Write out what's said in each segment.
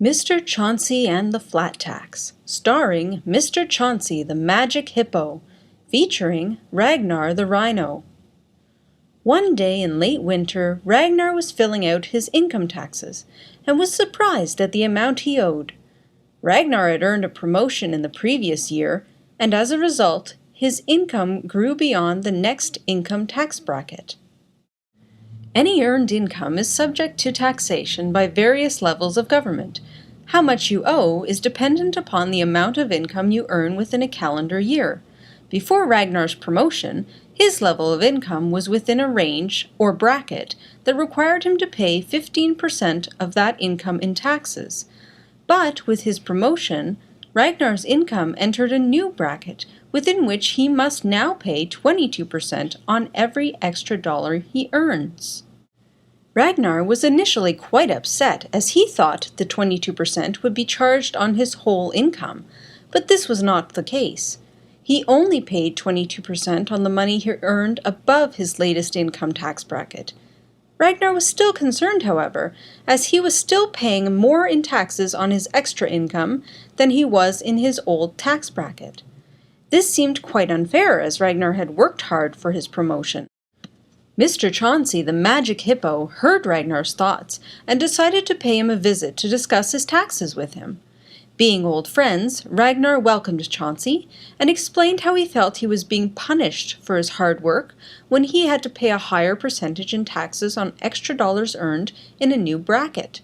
Mr. Chauncy and the Flat Tax, starring Mr. Chauncy the Magic Hippo, featuring Ragnar the Rhino. One day in late winter, Ragnar was filling out his income taxes and was surprised at the amount he owed. Ragnar had earned a promotion in the previous year, and as a result, his income grew beyond the next income tax bracket. Any earned income is subject to taxation by various levels of government. How much you owe is dependent upon the amount of income you earn within a calendar year. Before Ragnar's promotion, his level of income was within a range, or bracket, that required him to pay 15% of that income in taxes. But with his promotion, Ragnar's income entered a new bracket, within which he must now pay 22% on every extra dollar he earns. Ragnar was initially quite upset, as he thought the 22% would be charged on his whole income, but this was not the case. He only paid 22% on the money he earned above his latest income tax bracket. Ragnar was still concerned, however, as he was still paying more in taxes on his extra income than he was in his old tax bracket. This seemed quite unfair, as Ragnar had worked hard for his promotion. Mr. Chauncy, the Magic Hippo, heard Ragnar's thoughts and decided to pay him a visit to discuss his taxes with him. Being old friends, Ragnar welcomed Chauncy and explained how he felt he was being punished for his hard work when he had to pay a higher percentage in taxes on extra dollars earned in a new bracket.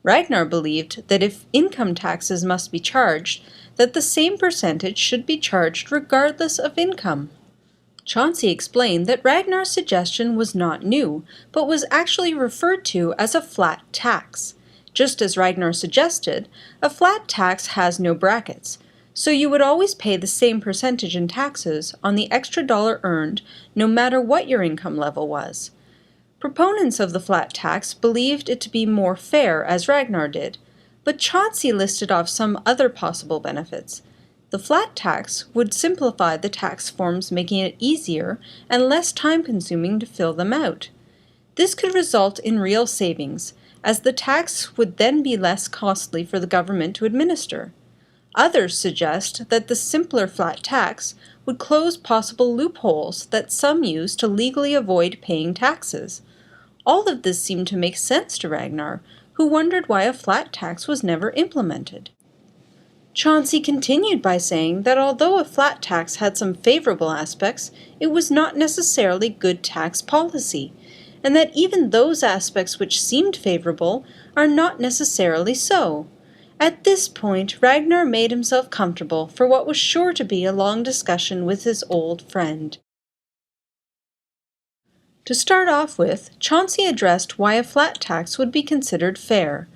Ragnar believed that if income taxes must be charged, that the same percentage should be charged regardless of income. Chauncy explained that Ragnar's suggestion was not new, but was actually referred to as a flat tax. Just as Ragnar suggested, a flat tax has no brackets, so you would always pay the same percentage in taxes on the extra dollar earned, no matter what your income level was. Proponents of the flat tax believed it to be more fair, as Ragnar did, but Chauncy listed off some other possible benefits. The flat tax would simplify the tax forms, making it easier and less time-consuming to fill them out. This could result in real savings, as the tax would then be less costly for the government to administer. Others suggest that the simpler flat tax would close possible loopholes that some use to legally avoid paying taxes. All of this seemed to make sense to Ragnar, who wondered why a flat tax was never implemented. Chauncy continued by saying that although a flat tax had some favorable aspects, it was not necessarily good tax policy, and that even those aspects which seemed favorable are not necessarily so. At this point, Ragnar made himself comfortable for what was sure to be a long discussion with his old friend. To start off with, Chauncy addressed why a flat tax would be considered fair.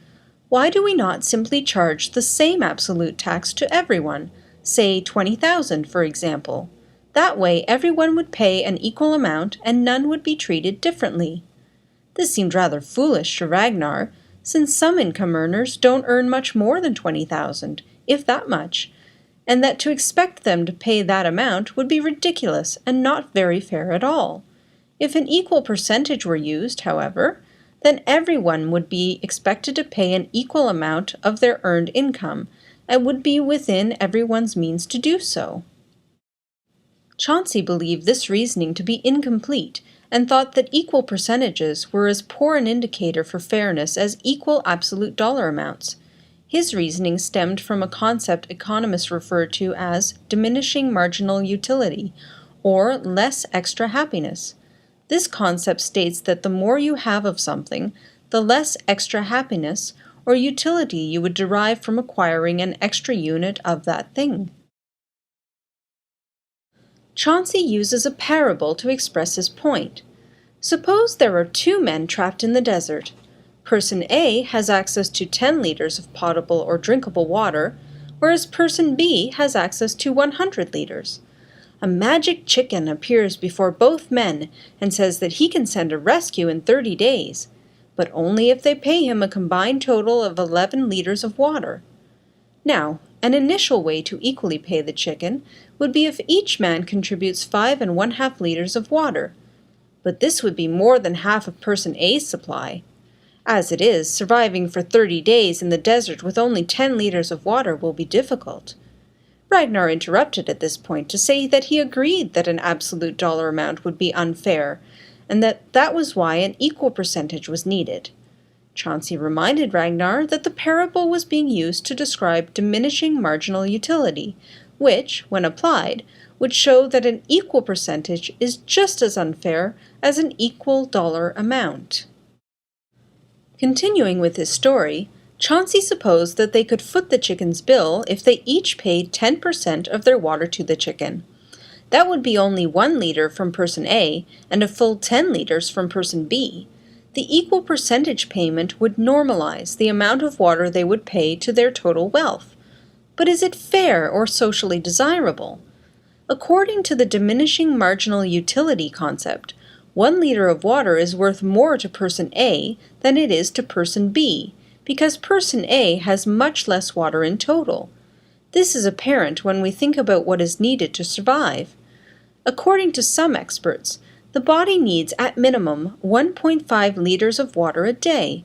Why do we not simply charge the same absolute tax to everyone, say 20,000 for example? That way everyone would pay an equal amount and none would be treated differently. This seemed rather foolish to Ragnar, since some income earners don't earn much more than 20,000, if that much, and that to expect them to pay that amount would be ridiculous and not very fair at all. If an equal percentage were used, however, then everyone would be expected to pay an equal amount of their earned income, and would be within everyone's means to do so. Chauncy believed this reasoning to be incomplete, and thought that equal percentages were as poor an indicator for fairness as equal absolute dollar amounts. His reasoning stemmed from a concept economists refer to as diminishing marginal utility, or less extra happiness. This concept states that the more you have of something, the less extra happiness or utility you would derive from acquiring an extra unit of that thing. Chauncy uses a parable to express his point. Suppose there are two men trapped in the desert. Person A has access to 10 liters of potable or drinkable water, whereas person B has access to 100 liters. A magic chicken appears before both men and says that he can send a rescue in 30 days, but only if they pay him a combined total of 11 liters of water. Now, an initial way to equally pay the chicken would be if each man contributes 5 1/2 liters of water, but this would be more than half of person A's supply. As it is, surviving for 30 days in the desert with only 10 liters of water will be difficult. Ragnar interrupted at this point to say that he agreed that an absolute dollar amount would be unfair, and that was why an equal percentage was needed. Chauncy reminded Ragnar that the parable was being used to describe diminishing marginal utility, which, when applied, would show that an equal percentage is just as unfair as an equal dollar amount. Continuing with his story, Chauncy supposed that they could foot the chicken's bill if they each paid 10% of their water to the chicken. That would be only 1 liter from person A and a full 10 liters from person B. The equal percentage payment would normalize the amount of water they would pay to their total wealth. But is it fair or socially desirable? According to the diminishing marginal utility concept, 1 liter of water is worth more to person A than it is to person B, because person A has much less water in total. This is apparent when we think about what is needed to survive. According to some experts, the body needs at minimum 1.5 liters of water a day.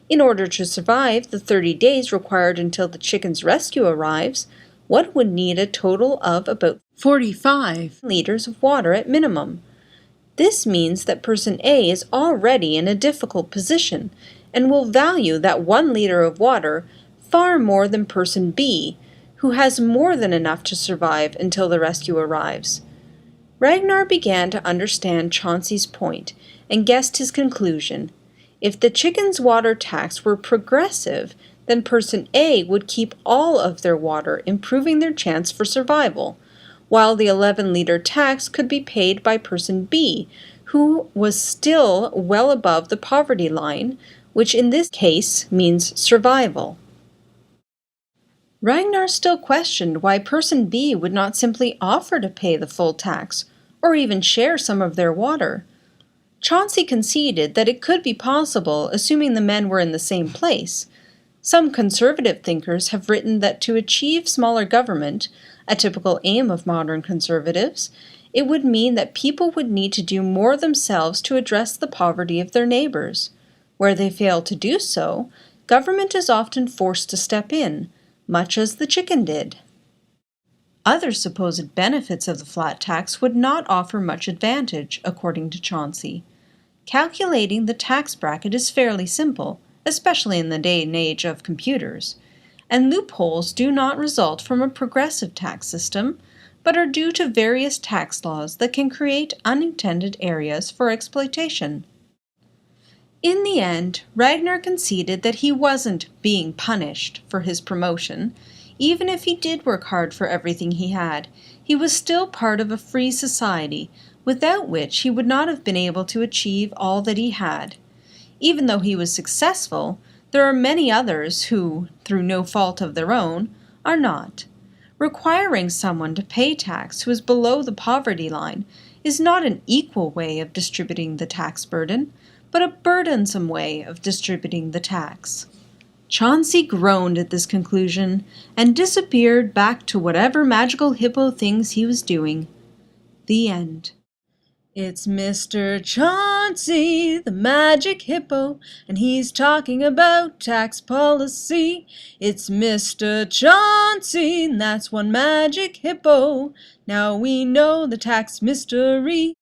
In order to survive the 30 days required until the chicken's rescue arrives, one would need a total of about 45 liters of water at minimum. This means that person A is already in a difficult position and will value that 1 liter of water far more than person B, who has more than enough to survive until the rescue arrives. Ragnar began to understand Chauncy's point and guessed his conclusion. If the chicken's water tax were progressive, then person A would keep all of their water, improving their chance for survival, while the 11-liter tax could be paid by person B, who was still well above the poverty line, which in this case means survival. Ragnar still questioned why person B would not simply offer to pay the full tax, or even share some of their water. Chauncy conceded that it could be possible, assuming the men were in the same place. Some conservative thinkers have written that to achieve smaller government, a typical aim of modern conservatives, it would mean that people would need to do more themselves to address the poverty of their neighbors. Where they fail to do so, government is often forced to step in, much as the chicken did. Other supposed benefits of the flat tax would not offer much advantage, according to Chauncy. Calculating the tax bracket is fairly simple, especially in the day and age of computers, and loopholes do not result from a progressive tax system, but are due to various tax laws that can create unintended areas for exploitation. In the end, Ragnar conceded that he wasn't being punished for his promotion. Even if he did work hard for everything he had, he was still part of a free society, without which he would not have been able to achieve all that he had. Even though he was successful, there are many others who, through no fault of their own, are not. Requiring someone to pay tax who is below the poverty line is not an equal way of distributing the tax burden, but a burdensome way of distributing the tax. Chauncy groaned at this conclusion and disappeared back to whatever magical hippo things he was doing. The end. It's Mr. Chauncy, the magic hippo, and he's talking about tax policy. It's Mr. Chauncy, and that's one magic hippo. Now we know the tax mystery.